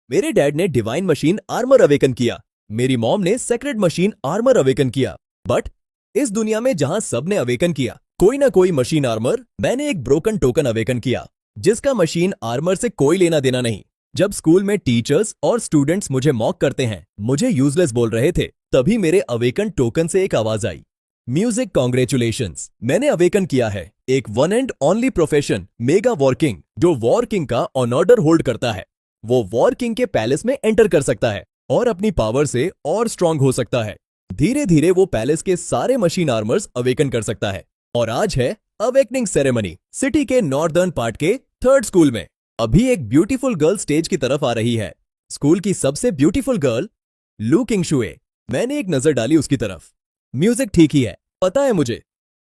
मेरे डैड ने divine machine armour awaken किया। मेरी मॉम ने सेक्रेड मशीन आर्मर अवेकन किया। बट इस दुनिया में जहां सबने अवेकन किया कोई ना कोई मशीन आर्मर, मैंने एक ब्रोकन टोकन अवेकन किया जिसका मशीन आर्मर से कोई लेना देना नहीं। जब स्कूल में टीचर्स और स्टूडेंट्स मुझे मॉक करते हैं, मुझे यूजलेस बोल रहे थे, तभी मेरे अवेकन टोकन से एक आवाज आई, म्यूजिक कॉन्ग्रेचुलेशंस। मैंने अवेकन किया है एक one and only profession, mega war king, जो वॉर किंग का ऑन ऑर्डर होल्ड करता है। वो वॉर किंग के पैलेस में एंटर कर सकता है और अपनी पावर से और स्ट्रांग हो सकता है। धीरे धीरे वो पैलेस के सारे मशीन आर्मर्स अवेकन कर सकता है। और आज है अवेकनिंग सेरेमनी सिटी के नॉर्दर्न पार्ट के थर्ड स्कूल में। अभी एक ब्यूटीफुल गर्ल स्टेज की तरफ आ रही है। स्कूल की सबसे ब्यूटीफुल गर्ल लू किंगशुए। मैंने एक नजर डाली उसकी तरफ। म्यूजिक ठीक ही है, पता है मुझे।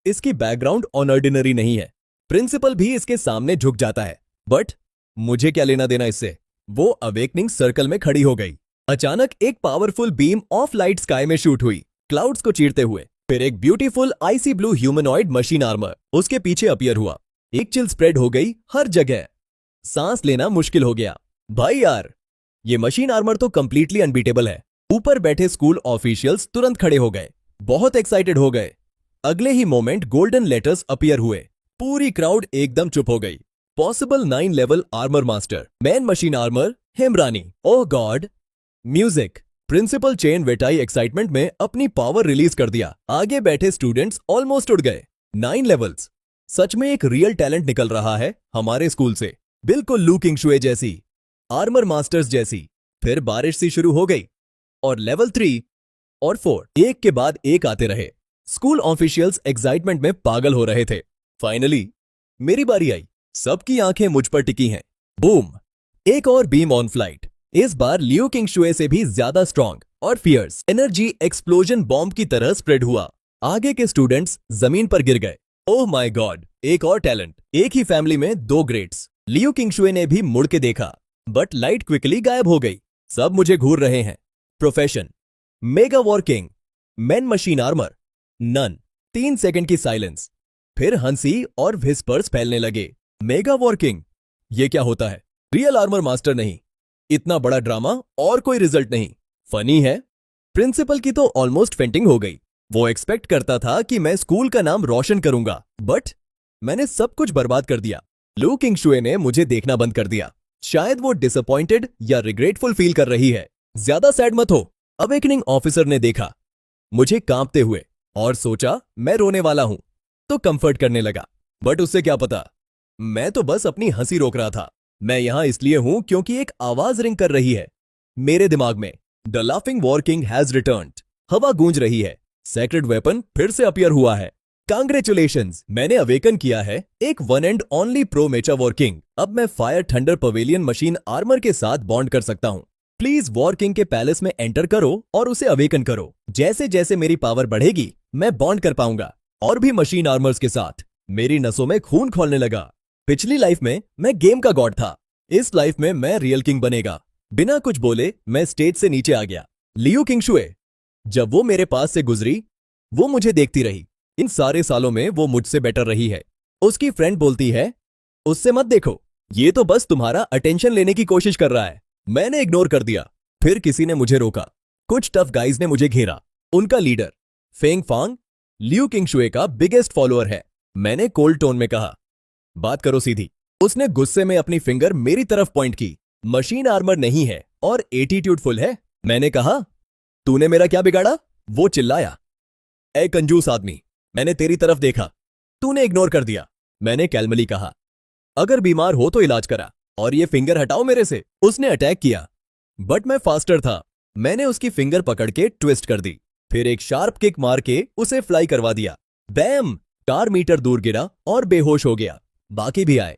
इसकी बैकग्राउंड ऑर्डिनरी नहीं है। प्रिंसिपल भी इसके सामने झुक जाता है, बट मुझे क्या लेना देना इससे। वो अवेकनिंग सर्कल में खड़ी हो गई। अचानक एक powerful beam of light sky में शूट हुई, क्लाउड्स को चीरते हुए। फिर एक ब्यूटीफुल आइसी ब्लू ह्यूमनॉइड मशीन आर्मर उसके पीछे अपीयर हुआ। एक चिल स्प्रेड हो गई हर जगह। सांस लेना मुश्किल हो गया। भाई यार, ये मशीन आर्मर तो कंप्लीटली अनबीटेबल है। ऊपर बैठे स्कूल ऑफिशियल्स तुरंत खड़े हो गए, बहुत एक्साइटेड हो गए। अगले ही मोमेंट गोल्डन लेटर्स अपीयर हुए। पूरी क्राउड एकदम चुप हो गई। Possible 9 level armour master, man machine armour हेमरानी। Oh god. Music. Principal Chen वेटाई एक्साइटमेंट में अपनी पावर रिलीज कर दिया। आगे बैठे स्टूडेंट्स ऑलमोस्ट उड़ गए। 9 लेवल्स। सच में एक रियल टैलेंट निकल रहा है हमारे स्कूल से, बिल्कुल लू किंगशुए जैसी, आर्मर मास्टर्स जैसी। फिर बारिश सी शुरू हो गई और लेवल 3 और 4 एक के बाद एक आते रहे। स्कूल ऑफिशियल्स एक्साइटमेंट में पागल हो रहे थे। फाइनली मेरी बारी आई। सबकी आंखें मुझ पर टिकी हैं। बूम, एक और बीम ऑन फ्लाइट। इस बार लियो किंगशुए से भी ज्यादा स्ट्रॉन्ग और फियर्स एनर्जी एक्सप्लोजन बॉम्ब की तरह स्प्रेड हुआ। आगे के स्टूडेंट्स जमीन पर गिर गए। ओह माय गॉड, एक और टैलेंट। एक ही फैमिली में 2 ग्रेट्स। लियो किंगशुए ने भी मुड़ के देखा, बट लाइट क्विकली गायब हो गई। सब मुझे घूर रहे हैं। Profession mega war king, man machine armour, none. 3 second की साइलेंस। फिर हंसी और विस्पर्स फैलने लगे। मेगा वॉर किंग, ये क्या होता है? रियल आर्मर मास्टर नहीं। इतना बड़ा ड्रामा और कोई रिजल्ट नहीं। फनी है। प्रिंसिपल की तो ऑलमोस्ट फेंटिंग हो गई। वो एक्सपेक्ट करता था कि मैं स्कूल का नाम रोशन करूंगा, बट मैंने सब कुछ बर्बाद कर दिया। लू किंगशुए ने मुझे देखना बंद कर दिया। शायद वो डिसअपॉइंटेड या रिग्रेटफुल फील कर रही है। ज्यादा सैड मत हो। अवेकनिंग ऑफिसर ने देखा मुझे कांपते हुए और सोचा मैं रोने वाला हूं, तो कंफर्ट करने लगा। बट उससे क्या पता, मैं तो बस अपनी हंसी रोक रहा था। मैं यहां इसलिए हूं क्योंकि एक आवाज रिंग कर रही है मेरे दिमाग में। The laughing war king has returned. हवा गूंज रही है। सेक्रेड वेपन फिर से अपीयर हुआ है। कांग्रेचुलेशंस, मैंने अवेकन किया है एक one and only pro mecha war king. अब मैं fire thunder pavilion machine armour के साथ बॉन्ड कर सकता हूं। प्लीज वॉर किंग के पैलेस में एंटर करो और उसे अवेकन करो। जैसे जैसे मेरी पावर बढ़ेगी मैं बॉन्ड कर पाऊंगा और भी मशीन आर्मर्स के साथ। मेरी नसों में खून खौलने लगा। पिछली लाइफ में मैं गेम का गॉड था, इस लाइफ में मैं रियल किंग बनेगा। बिना कुछ बोले मैं स्टेज से नीचे आ गया। लियो किंगशुए, जब वो मेरे पास से गुजरी, वो मुझे देखती रही। इन सारे सालों में वो मुझसे बेटर रही है। उसकी फ्रेंड बोलती है, उससे मत देखो, ये तो बस तुम्हारा अटेंशन लेने की कोशिश कर रहा है। मैंने इग्नोर कर दिया। फिर किसी ने मुझे रोका। कुछ टफ गाइज ने मुझे घेरा। उनका लीडर फेंग फांग लियो किंगशुए का बिगेस्ट फॉलोअर है। मैंने कोल्ड टोन में कहा, बात करो सीधी। उसने गुस्से में अपनी फिंगर मेरी तरफ पॉइंट की। मशीन आर्मर नहीं है और एटीट्यूड फुल है। मैंने कहा, तूने मेरा क्या बिगाड़ा? वो चिल्लाया, ए कंजूस आदमी, मैंने तेरी तरफ देखा, तूने इग्नोर कर दिया। मैंने कैलमली कहा, अगर बीमार हो तो इलाज करा और ये फिंगर हटाओ मेरे से। उसने अटैक किया, बट मैं फास्टर था। मैंने उसकी फिंगर पकड़ के ट्विस्ट कर दी, फिर एक शार्प किक मार के उसे फ्लाई करवा दिया। बैम! 4 मीटर दूर गिरा और बेहोश हो गया। बाकी भी आए,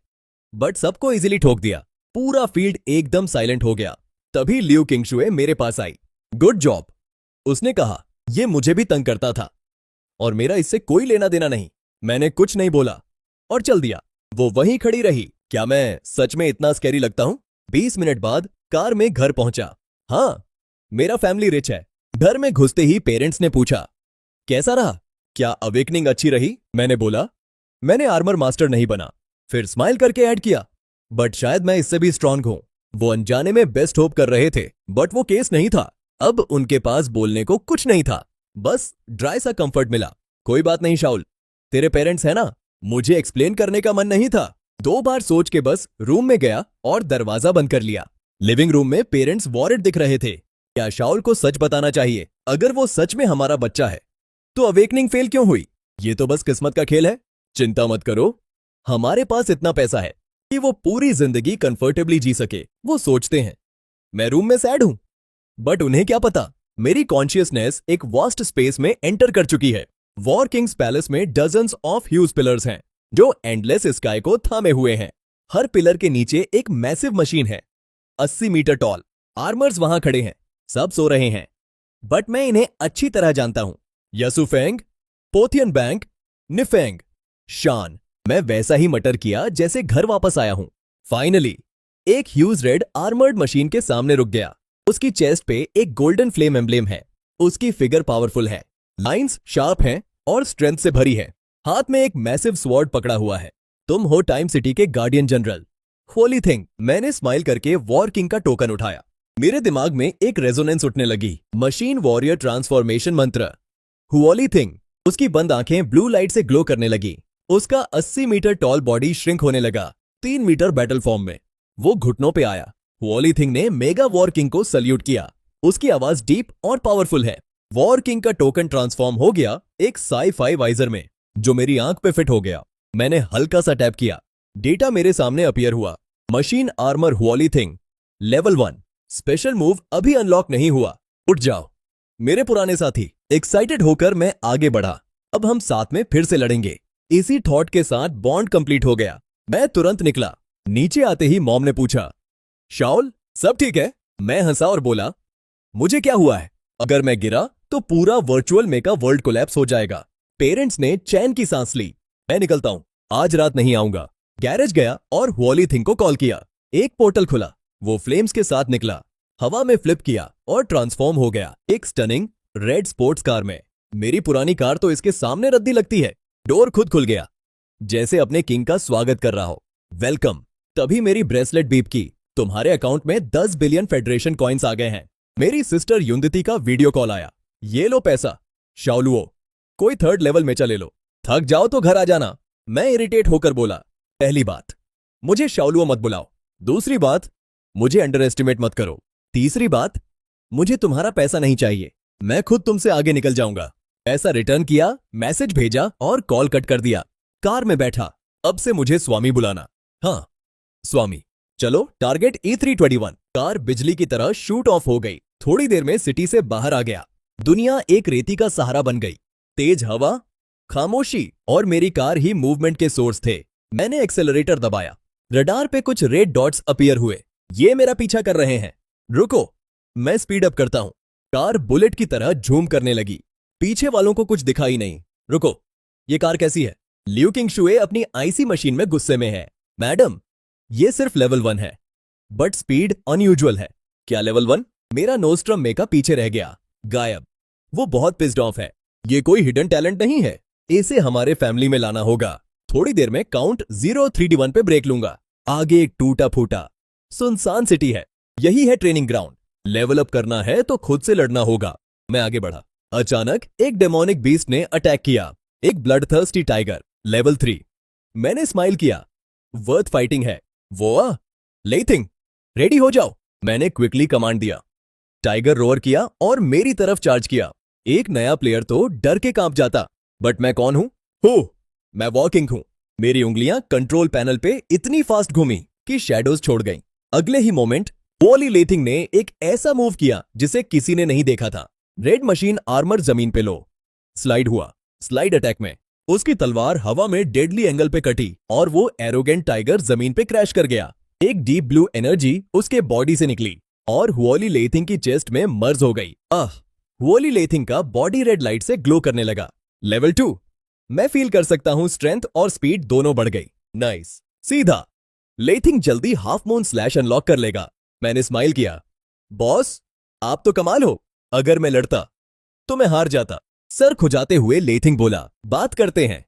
बट सबको इजीली ठोक दिया। पूरा फील्ड एकदम साइलेंट हो गया। तभी लियो किंगशुए मेरे पास आई। गुड जॉब, उसने कहा। ये मुझे भी तंग करता था और मेरा इससे कोई लेना देना नहीं। मैंने कुछ नहीं बोला और चल दिया। वो वहीं खड़ी रही। क्या मैं सच में इतना स्कैरी लगता हूं? 20 मिनट बाद कार में घर पहुंचा। हाँ, मेरा फैमिली रिच है। घर में घुसते ही पेरेंट्स ने पूछा, कैसा रहा? क्या अवेकनिंग अच्छी रही? मैंने बोला, मैंने आर्मर मास्टर नहीं बना। फिर स्माइल करके ऐड किया, बट शायद मैं इससे भी स्ट्रांग हूं। वो अनजाने में बेस्ट होप कर रहे थे, बट वो केस नहीं था। अब उनके पास बोलने को कुछ नहीं था, बस ड्राई सा कंफर्ट मिला। कोई बात नहीं शाउल, तेरे पेरेंट्स है ना। मुझे एक्सप्लेन करने का मन नहीं था। 2 बार सोच के बस रूम में गया और दरवाजा बंद कर लिया। लिविंग रूम में पेरेंट्स वॉरिड दिख रहे थे। क्या शाउल को सच बताना चाहिए? अगर वो सच में हमारा बच्चा है तो अवेकनिंग फेल क्यों हुई? ये तो बस किस्मत का खेल है। चिंता मत करो, हमारे पास इतना पैसा है कि वो पूरी जिंदगी कंफर्टेबली जी सके। वो सोचते हैं मैं रूम में सैड हूं, बट उन्हें क्या पता मेरी कॉन्शियसनेस एक वास्ट स्पेस में एंटर कर चुकी है। वॉर किंग्स पैलेस में डजन्स ऑफ ह्यूज पिलर्स हैं जो एंडलेस स्काई को थामे हुए हैं। हर पिलर के नीचे एक मैसिव मशीन है, 80 मीटर टॉल। आर्मर्स वहां खड़े हैं, सब सो रहे हैं, बट मैं इन्हें अच्छी तरह जानता हूं। यसुफेंग, पोथियन बैंक, निफेंग, शान। मैं वैसा ही मटर किया जैसे घर वापस आया हूं। फाइनली एक ह्यूज रेड आर्मर्ड मशीन के सामने रुक गया। उसकी चेस्ट पे एक गोल्डन फ्लेम एम्ब्लेम है। उसकी फिगर पावरफुल है, लाइंस शार्प हैं और स्ट्रेंथ से भरी है। हाथ में एक मैसिव स्वॉर्ड पकड़ा हुआ है। तुम हो टाइम सिटी के गार्डियन जनरल। होली थिंग। मैंने स्माइल करके वॉर किंग का टोकन उठाया। मेरे दिमाग में एक रेजोनेंस उठने लगी। मशीन वॉरियर ट्रांसफॉर्मेशन मंत्र। हुओली थिंग। उसकी बंद आंखें ब्लू लाइट से ग्लो करने लगी। उसका 80 मीटर टॉल बॉडी श्रिंक होने लगा 3 मीटर बैटल फॉर्म में। वो घुटनों पे आया। हुओली थिंग ने मेगा वॉर किंग को सल्यूट किया। उसकी आवाज डीप और पावरफुल है। वॉर किंग का टोकन ट्रांसफॉर्म हो गया एक साई-फाई वाइजर में जो मेरी आंख पे फिट हो गया। मैंने हल्का सा टैप किया, डेटा मेरे सामने अपीयर हुआ। मशीन आर्मर हुओली थिंग लेवल 1। स्पेशल मूव अभी अनलॉक नहीं हुआ। उठ जाओ मेरे पुराने साथी। एक्साइटेड होकर मैं आगे बढ़ा। अब हम साथ में फिर से लड़ेंगे। इसी थॉट के साथ बॉन्ड कंप्लीट हो गया। मैं तुरंत निकला। नीचे आते ही मॉम ने पूछा, शाउल सब ठीक है? मैं हंसा और बोला, मुझे क्या हुआ है? अगर मैं गिरा तो पूरा वर्चुअल मेका वर्ल्ड कोलैप्स हो जाएगा। पेरेंट्स ने चैन की सांस ली। मैं निकलता हूं, आज रात नहीं आऊंगा। गैरेज गया और हुओली थिंग को कॉल किया। एक पोर्टल खुला, वो फ्लेम्स के साथ निकला, हवा में फ्लिप किया और ट्रांसफॉर्म हो गया एक स्टनिंग रेड स्पोर्ट्स कार में। मेरी पुरानी कार तो इसके सामने रद्दी लगती है। डोर खुद खुल गया, जैसे अपने किंग का स्वागत कर रहा हो। वेलकम। तभी मेरी ब्रेसलेट बीप की। तुम्हारे अकाउंट में 10 बिलियन फेडरेशन कॉइन्स आ गए हैं। मेरी सिस्टर युंदिति का वीडियो कॉल आया। ये लो पैसा। शाउलुओ, कोई 3rd लेवल में चले लो। थक जाओ तो घर आ जाना। मैं इरिटेट होकर बोला, पहली बात, मुझे शाउलुओ मत बुलाओ। दूसरी बात, मुझे अंडर एस्टिमेट मत करो। तीसरी बात, मुझे तुम्हारा पैसा नहीं चाहिए। मैं खुद तुमसे आगे निकल जाऊंगा। पैसा रिटर्न किया, मैसेज भेजा और कॉल कट कर दिया। कार में बैठा। अब से मुझे स्वामी बुलाना। हाँ स्वामी। चलो टारगेट E321। कार बिजली की तरह शूट ऑफ हो गई। थोड़ी देर में सिटी से बाहर आ गया। दुनिया एक रेती का सहारा बन गई। तेज हवा, खामोशी और मेरी कार ही मूवमेंट के सोर्स थे। मैंने एक्सेलरेटर दबाया। रडार पे कुछ रेड डॉट्स अपीयर हुए। ये मेरा पीछा कर रहे हैं। रुको, मैं स्पीड अप करता हूं। कार बुलेट की तरह झूम करने लगी। पीछे वालों को कुछ दिखा ही नहीं। रुको, ये कार कैसी है? लियू किंग शुए अपनी आईसी मशीन में गुस्से में है। मैडम, ये सिर्फ लेवल 1 है, बट स्पीड अनयूजुअल है। क्या लेवल 1? मेरा नोस्ट्रम मेका पीछे रह गया, गायब। वो बहुत पिस्ड ऑफ है। ये कोई हिडन टैलेंट नहीं है। इसे हमारे फैमिली में लाना होगा। थोड़ी देर में काउंट 0-3D1 पे ब्रेक लूंगा। आगे एक टूटा फूटा सुनसान सिटी है। यही है ट्रेनिंग ग्राउंड। लेवल अप करना है तो खुद से लड़ना होगा। मैं आगे बढ़ा। अचानक एक डेमोनिक बीस्ट ने अटैक किया। एक ब्लडथर्स्टी टाइगर, लेवल 3। मैंने स्माइल किया। वर्थ फाइटिंग है। वो लेथिंग, रेडी हो जाओ। मैंने क्विकली कमांड दिया। टाइगर रोअर किया और मेरी तरफ चार्ज किया। एक नया प्लेयर तो डर के कांप जाता, बट मैं कौन हूं? मैं वॉकिंग हूं। मेरी उंगलियां कंट्रोल पैनल पे इतनी फास्ट घूमी कि शैडोज छोड़ गईं। अगले ही मोमेंट वॉली लेथिंग ने एक ऐसा मूव किया जिसे किसी ने नहीं देखा था। रेड मशीन आर्मर जमीन पे लो स्लाइड हुआ। स्लाइड अटैक में उसकी तलवार हवा में डेडली एंगल पे कटी और वो एरोगेंट टाइगर जमीन पे क्रैश कर गया। एक डीप ब्लू एनर्जी उसके बॉडी से निकली और हुओली लेथिंग की चेस्ट में मर्ज हो गई। हुओली लेथिंग का बॉडी रेड लाइट से ग्लो करने लगा। लेवल 2। मैं फील कर सकता हूं स्ट्रेंथ और स्पीड दोनों बढ़ गई। नाइस। सीधा। लेथिंग जल्दी हाफ मून स्लैश अनलॉक कर लेगा। मैंने स्माइल किया। बॉस, आप तो कमाल हो। अगर मैं लड़ता तो मैं हार जाता। सर खुजाते हुए लेथिंग बोला, बात करते हैं।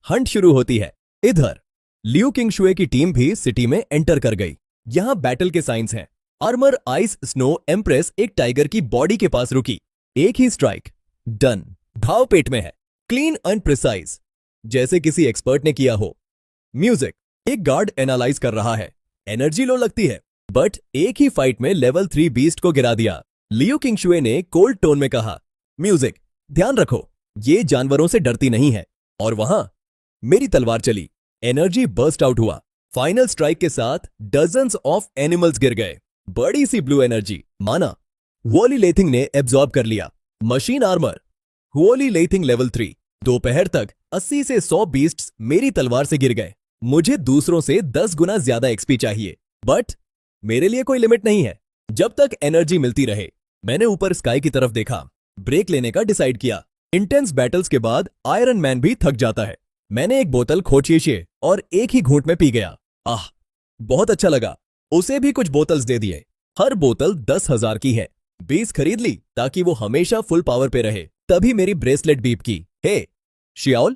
हंट शुरू होती है। इधर लियू किंग शुए की टीम भी सिटी में एंटर कर गई। यहां बैटल के साइंस हैं। आर्मर आइस स्नो एम्प्रेस एक टाइगर की बॉडी के पास रुकी। एक ही स्ट्राइक, डन। घाव पेट में है, क्लीन एंड प्रिसाइज, जैसे किसी एक्सपर्ट ने किया हो। म्यूजिक, एक गार्ड एनालाइज कर रहा है, एनर्जी लो लगती है, बट एक ही फाइट में लेवल 3 बीस्ट को गिरा दिया। लियू किंगशुए ने कोल्ड टोन में कहा, म्यूजिक, ध्यान रखो, ये जानवरों से डरती नहीं है। और वहां मेरी तलवार चली, एनर्जी बर्स्ट आउट हुआ। फाइनल स्ट्राइक के साथ डजन्स ऑफ एनिमल्स गिर गए। बड़ी सी ब्लू एनर्जी, माना वॉली लेथिंग ने एब्जॉर्ब कर लिया। मशीन आर्मर, वॉली लेथिंग लेवल 3। दोपहर तक 80 से 100 बीस्ट्स मेरी तलवार से गिर गए। मुझे दूसरों से 10 गुना ज्यादा एक्सपी चाहिए, बट मेरे लिए कोई लिमिट नहीं है, जब तक एनर्जी मिलती रहे। मैंने ऊपर स्काई की तरफ देखा, ब्रेक लेने का डिसाइड किया। इंटेंस बैटल्स के बाद आयरन मैन भी थक जाता है। मैंने एक बोतल खोचिए और एक ही घूंट में पी गया। आह, बहुत अच्छा लगा। उसे भी कुछ बोतल्स दे दिए। हर बोतल 10,000 की है। 20 खरीद ली ताकि वो हमेशा फुल पावर पे रहे। तभी मेरी ब्रेसलेट बीप की। हे शियाओल,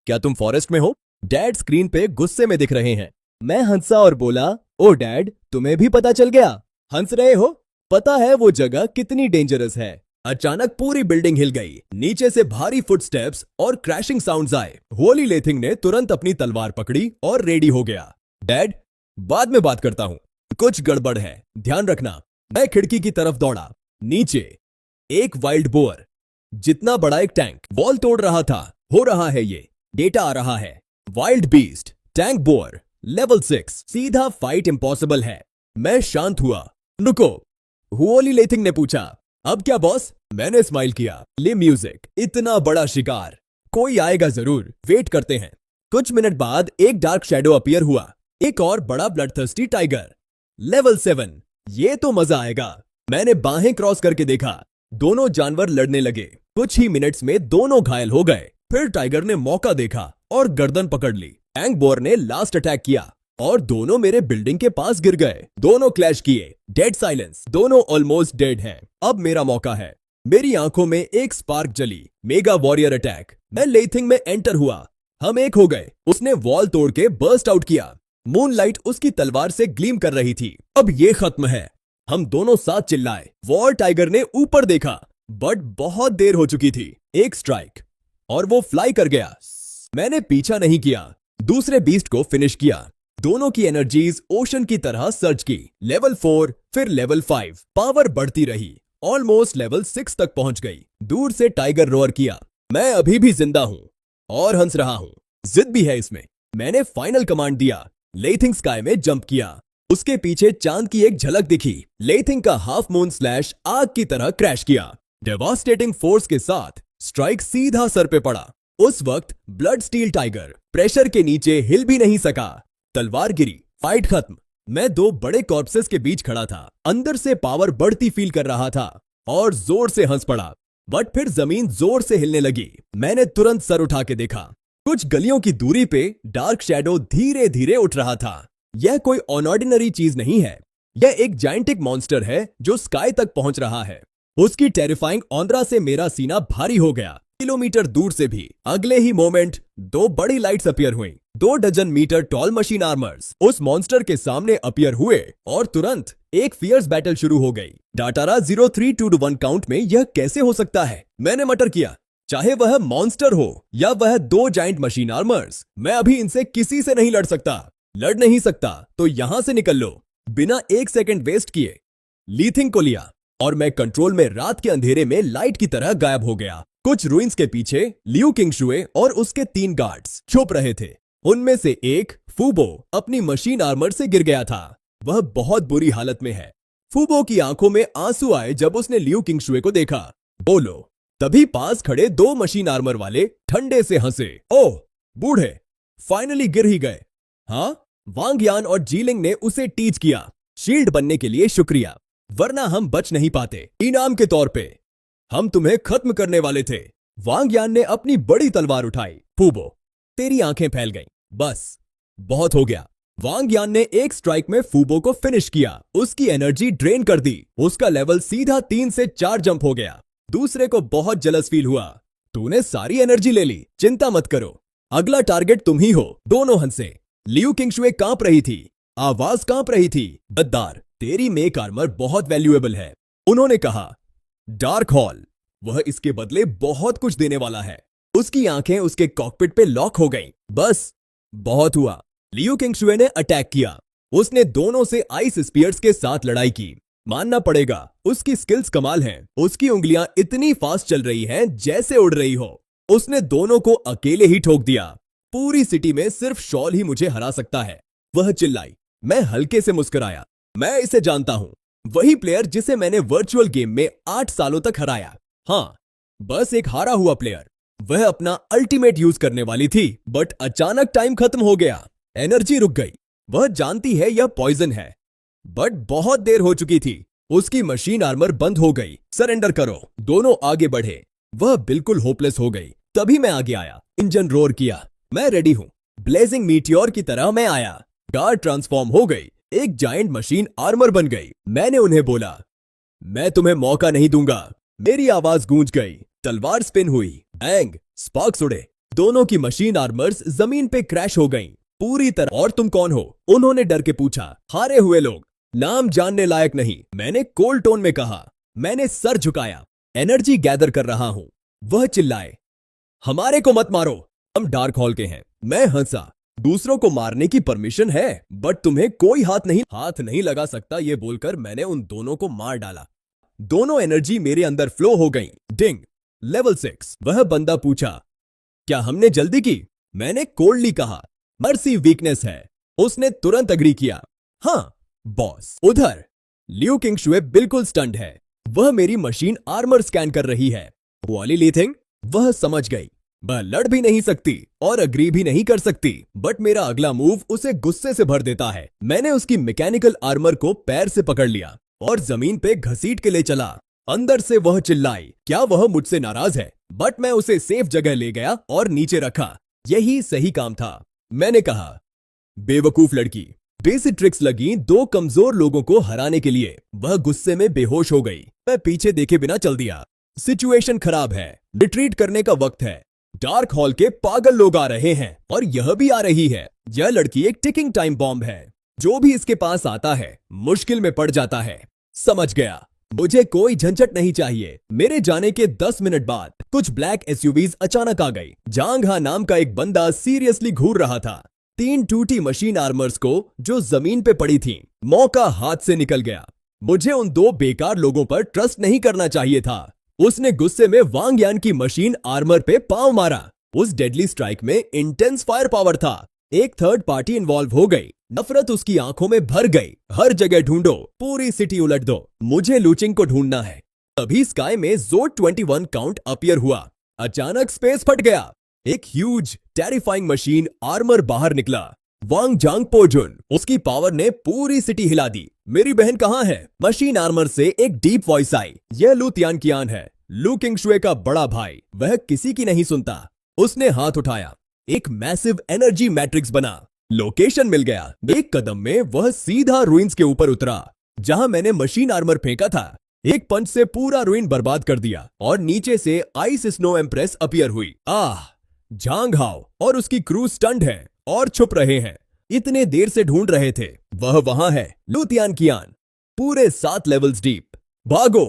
क्या तुम फॉरेस्ट में हो? डैड स्क्रीन पे गुस्से में दिख रहे हैं। मैं हंसा और बोला, ओ डैड, तुम्हें भी पता चल गया? हंस रहे हो? पता है वो जगह कितनी डेंजरस है। अचानक पूरी बिल्डिंग हिल गई। नीचे से भारी फुटस्टेप्स और क्रैशिंग साउंड्स आए। होली लेथिंग ने तुरंत अपनी तलवार पकड़ी और रेडी हो गया। डैड, बाद में बात करता हूं, कुछ गड़बड़ है, ध्यान रखना। मैं खिड़की की तरफ दौड़ा। नीचे एक वाइल्ड बोअर जितना बड़ा एक टैंक वॉल तोड़ रहा था। हो रहा है ये, डेटा आ रहा है। Wild beast, tank boar, level 6। सीधा फाइट इम्पॉसिबल है। मैं शांत हुआ। रुको, होली लेथिंग ने पूछा, अब क्या बॉस? मैंने स्माइल किया। ले म्यूजिक, इतना बड़ा शिकार, कोई आएगा जरूर, वेट करते हैं। कुछ मिनट बाद एक डार्क शैडो अपीयर हुआ। एक और बड़ा ब्लडथर्स्टी टाइगर, लेवल 7। ये तो मजा आएगा। मैंने बाहें क्रॉस करके देखा। दोनों जानवर लड़ने लगे। कुछ ही मिनट्स में दोनों घायल हो गए। फिर टाइगर ने मौका देखा और गर्दन पकड़ ली। टैंक बोअर ने लास्ट अटैक किया और दोनों मेरे बिल्डिंग के पास गिर गए। दोनों क्लैश किए। डेड साइलेंस, दोनों ऑलमोस्ट डेड हैं। अब मेरा मौका है। मेरी आंखों में एक स्पार्क जली। Mega warrior attack. मैं लेथिंग में एंटर हुआ। हम एक हो गए। उसने वॉल तोड़ के बर्स्ट आउट किया। मूनलाइट उसकी तलवार से ग्लीम कर रही थी। अब ये खत्म है। हम दोनों साथ चिल्लाए। वॉर टाइगर ने ऊपर देखा, बट बहुत देर हो चुकी थी। एक स्ट्राइक और वो फ्लाई कर गया। मैंने पीछा नहीं किया, दूसरे बीस्ट को फिनिश किया। दोनों की एनर्जीज ओशन की तरह सर्ज की। लेवल 4, फिर लेवल 5। पावर बढ़ती रही, ऑलमोस्ट लेवल 6 तक पहुंच गई। दूर से टाइगर रोअर किया। मैं अभी भी जिंदा हूं और हंस रहा हूं। जिद भी है इसमें। मैंने फाइनल कमांड दिया। लेथिंग स्काई में जंप किया। उसके पीछे चांद की एक झलक दिखी। लेथिंग का हाफ मून स्लैश आग की तरह क्रैश किया। डेवास्टेटिंग फोर्स के साथ स्ट्राइक सीधा सर पे पड़ा। उस वक्त ब्लड स्टील टाइगर प्रेशर के नीचे हिल भी नहीं सका। तलवार गिरी, फाइट खत्म। मैं दो बड़े कॉर्पसेस के बीच खड़ा था। अंदर से पावर बढ़ती फील कर रहा था और जोर से हंस पड़ा। बट फिर जमीन जोर से हिलने लगी। मैंने तुरंत सर उठा के देखा। कुछ गलियों की दूरी पे डार्क शैडो धीरे धीरे उठ रहा था। यह कोई अनऑर्डिनरी चीज नहीं है। यह एक जायंटिक मॉन्स्टर है जो स्काई तक पहुंच रहा है। उसकी टेरिफाइंग ऑन्द्रा से मेरा सीना भारी हो गया। किलोमीटर दूर से भी। अगले ही मोमेंट दो बड़ी लाइट्स अपीयर हुई। 2 dozen metre tall machine armours उस मॉन्स्टर के सामने अपीयर हुए और तुरंत एक फियर्स बैटल शुरू हो गई। डाटारा 0321 काउंट में यह कैसे हो सकता है? मैंने मटर किया। चाहे वह मॉन्स्टर हो या वह 2 जाइंट मशीन आर्मर्स, मैं अभी इनसे किसी से नहीं लड़ सकता। लड़ नहीं सकता तो यहां से निकल लो। बिना 1 सेकंड वेस्ट किए लीथिंग को लिया और मैं कंट्रोल में रात के अंधेरे में लाइट की तरह गायब हो गया। कुछ रूइंस के पीछे लियू किंगशुए और उसके 3 गार्ड्स छुप रहे थे। उनमें से एक फूबो अपनी मशीन आर्मर से गिर गया था। वह बहुत बुरी हालत में है। फूबो की आंखों में आंसू आए जब उसने लियू किंगशुए को देखा। बोलो। तभी पास खड़े 2 मशीन आर्मर वाले ठंडे से हंसे। ओह बूढ़े, फाइनली गिर ही गए। हाँ, वांग यान और जीलिंग ने उसे टीच किया। शील्ड बनने के लिए शुक्रिया, वरना हम बच नहीं पाते। इनाम के तौर पे हम तुम्हें खत्म करने वाले थे। वांग यान ने अपनी बड़ी तलवार उठाई। फूबो, तेरी आंखें फैल गईं। बस, बहुत हो गया। वांग यान ने एक स्ट्राइक में फूबो को फिनिश किया। उसकी एनर्जी ड्रेन कर दी। उसका लेवल सीधा 3 से 4 जंप हो गया। दूसरे को बहुत जलस फील हुआ। तूने सारी एनर्जी ले ली, चिंता मत करो, अगला टारगेट तुम ही हो। दोनों हंसे। लियू किंगशुए कांप रही थी, आवाज कांप रही थी। गद्दार, तेरी मेक आर्मर बहुत वैल्यूएबल है। उन्होंने कहा, डार्क हॉल, वह इसके बदले बहुत कुछ देने वाला है। उसकी आंखें उसके कॉकपिट पे लॉक हो गईं। बस बहुत हुआ। लियू किंगशुए ने अटैक किया। उसने दोनों से आइस स्पीयर्स के साथ लड़ाई की। मानना पड़ेगा, उसकी स्किल्स कमाल हैं। उसकी उंगलियां इतनी फास्ट चल रही हैं जैसे उड़ रही हो। उसने दोनों को अकेले ही ठोक दिया। पूरी सिटी में सिर्फ शॉल ही मुझे हरा सकता है, वह चिल्लाई। मैं हल्के से मुस्कुराया। मैं इसे जानता हूं, वही प्लेयर जिसे मैंने वर्चुअल गेम में 8 सालों तक हराया। हाँ, बस एक हारा हुआ प्लेयर। वह अपना अल्टीमेट यूज करने वाली थी, बट अचानक टाइम खत्म हो गया। एनर्जी रुक गई। वह जानती है यह पॉइजन है, बट बहुत देर हो चुकी थी। उसकी मशीन आर्मर बंद हो गई। सरेंडर करो। दोनों आगे बढ़े। वह बिल्कुल होपलेस हो गई। तभी मैं आगे आया। इंजन रोर किया। मैं रेडी हूं। ब्लेजिंग मीटियोर की तरह मैं आया। कार ट्रांसफॉर्म हो गई, एक जायंट मशीन आर्मर बन गई। मैंने उन्हें बोला, मैं तुम्हें मौका नहीं दूंगा। मेरी आवाज गूंज गई। तलवार स्पिन हुई। बैंग, स्पार्क्स उड़े। दोनों की मशीन आर्मर्स जमीन पे क्रैश हो गईं पूरी तरह। और तुम कौन हो? उन्होंने डर के पूछा। हारे हुए लोग। नाम जानने लायक नहीं, मैंने कोल्ड टोन में कहा। मैंने सर झुकाया। एनर्जी गैदर कर रहा हूं। वह चिल्लाए, हमारे को मत मारो, हम डार्क हॉल के हैं। मैं हंसा। दूसरों को मारने की परमिशन है, बट तुम्हें कोई हाथ नहीं लगा सकता। ये बोलकर मैंने उन दोनों को मार डाला। दोनों एनर्जी मेरे अंदर फ्लो हो गई। डिंग, लेवल 6। वह बंदा पूछा, क्या हमने जल्दी की? मैंने कोल्डली कहा, मर्सी वीकनेस है। उसने तुरंत अग्री किया। हाँ बॉस। उधर लियू किंगशुए बिल्कुल स्टंड है। वह मेरी मशीन आर्मर स्कैन कर रही है। वॉली लीथिंग, वह समझ गई। वह लड़ भी नहीं सकती और अग्री भी नहीं कर सकती, बट मेरा अगला मूव उसे गुस्से से भर देता है। मैंने उसकी मैकेनिकल आर्मर को पैर से पकड़ लिया और जमीन पे घसीट के ले चला। अंदर से वह चिल्लाई, क्या वह मुझसे नाराज है? बट मैं उसे सेफ जगह ले गया और नीचे रखा। यही सही काम था। मैंने कहा, बेवकूफ लड़की। बेसिक ट्रिक्स लगी दो कमजोर लोगों को हराने के लिए। वह गुस्से में बेहोश हो गई। मैं पीछे देखे बिना चल दिया। सिचुएशन खराब है, रिट्रीट करने का वक्त है। डार्क हॉल के पागल लोग आ रहे हैं और यह भी आ रही है। यह लड़की एक टिकिंग टाइम बॉम्ब है। जो भी इसके पास आता है मुश्किल में पड़ जाता है। समझ गया, मुझे कोई झंझट नहीं चाहिए। मेरे जाने के 10 मिनट बाद कुछ ब्लैक एसयूवीज अचानक आ गई। जांग हा नाम का एक बंदा सीरियसली घूर रहा था। 3 टूटी मशीन आर्मर्स को जो जमीन पे पड़ी थी। मौका हाथ से निकल गया। मुझे उन 2 बेकार लोगों पर ट्रस्ट नहीं करना चाहिए था। उसने गुस्से में वांग यान की मशीन आर्मर पे पांव मारा। उस डेडली स्ट्राइक में इंटेंस फायर पावर था। एक थर्ड पार्टी इन्वॉल्व हो गई। नफरत उसकी आंखों में भर गई। हर जगह ढूंढो, पूरी सिटी उलट दो, मुझे लूचिंग को ढूंढना है। तभी स्काई में जोड 21 काउंट अपीयर हुआ। अचानक स्पेस फट गया। एक ह्यूज टेरिफाइंग मशीन आर्मर बाहर निकला। वांग जांग पोजुन, उसकी पावर ने पूरी सिटी हिला दी। मेरी बहन कहाँ है? मशीन आर्मर से एक डीप वॉइस आई। यह लू तियानकियान है, लू किंगशुए का बड़ा भाई। वह किसी की नहीं सुनता। उसने हाथ उठाया। एक मैसिव एनर्जी मैट्रिक्स बना। लोकेशन मिल गया। एक कदम में वह सीधा रुइंस के ऊपर उतरा जहां मैंने मशीन आर्मर फेंका था। एक पंच से पूरा रुइन बर्बाद कर दिया और नीचे से आइस स्नो एम्प्रेस अपीयर हुई। झांग हाओ और उसकी क्रू स्टंड है और छुप रहे हैं। इतने देर से ढूंढ रहे थे। वह वहां है, लू तियानकियान, पूरे 7 लेवल्स डीप। भागो।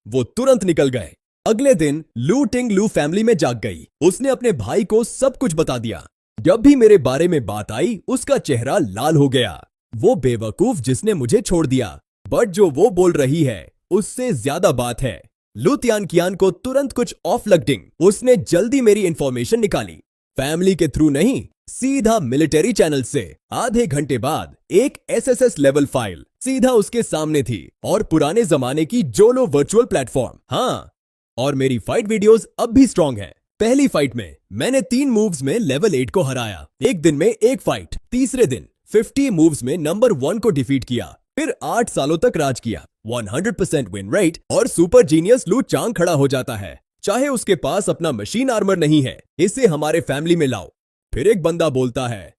वो तुरंत निकल गए। अगले दिन लू टिंग लू फैमिली में जाग गई। उसने अपने भाई को सब कुछ बता दिया। जब भी मेरे बारे में बात आई उसका चेहरा लाल हो गया। वो बेवकूफ जिसने मुझे छोड़ दिया, बट जो वो बोल रही है उससे ज्यादा बात है। लू तियानकियान को तुरंत कुछ ऑफ लगडिंग। उसने जल्दी मेरी इंफॉर्मेशन निकाली। फैमिली के थ्रू नहीं, सीधा मिलिट्री चैनल से। आधे घंटे बाद एक एसएसएस लेवल फाइल सीधा उसके सामने थी और पुराने जमाने की जोलो वर्चुअल प्लेटफॉर्म। हाँ, और मेरी फाइट वीडियोस अब भी स्ट्रॉन्ग है। पहली फाइट में मैंने 3 मूव्स में लेवल 8 को हराया। एक दिन में एक फाइट। तीसरे दिन 50 मूव्स में नंबर 1 को डिफीट किया। फिर 8 सालों तक राज किया। 100% विन रेट और सुपर जीनियस लू चांग खड़ा हो जाता है। चाहे उसके पास अपना मशीन आर्मर नहीं है। इसे हमारे फैमिली में लाओ। फिर एक बंदा बोलता है,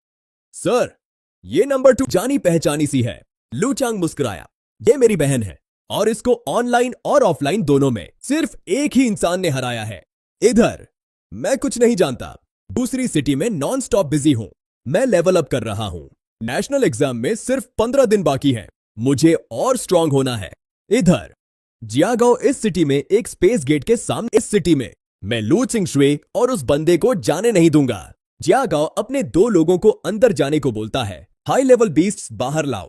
सर ये नंबर 2 जानी पहचानी सी है। लू चांग मुस्कुराया, ये मेरी बहन है और इसको ऑनलाइन और ऑफलाइन दोनों में सिर्फ एक ही इंसान ने हराया है। इधर मैं कुछ नहीं जानता। दूसरी सिटी में नॉन स्टॉप बिजी हूं। मैं लेवल अप कर रहा हूं। नेशनल एग्जाम में सिर्फ 15 दिन बाकी हैं। मुझे और स्ट्रांग होना है। इधर जियागाओ इस सिटी में एक स्पेस गेट के सामने, इस सिटी में मैं लू चिंगशुए और उस बंदे को जाने नहीं दूंगा। जियागाओ अपने 2 लोगों को अंदर जाने को बोलता है। हाई लेवल बीस्ट्स बाहर लाओ।